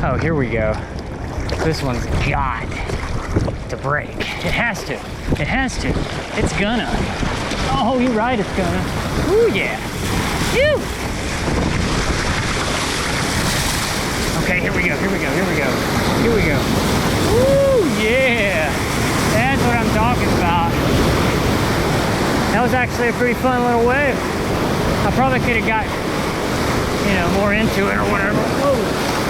Oh, here we go. This one's got to break. It has to. It has to. It's gonna. Oh, you're right, it's gonna. Ooh, yeah. Phew. Okay, here we go, here we go, here we go. Here we go. Ooh, yeah. That's what I'm talking about. That was actually a pretty fun little wave. I probably could have got, you know, more into it or whatever. Whoa.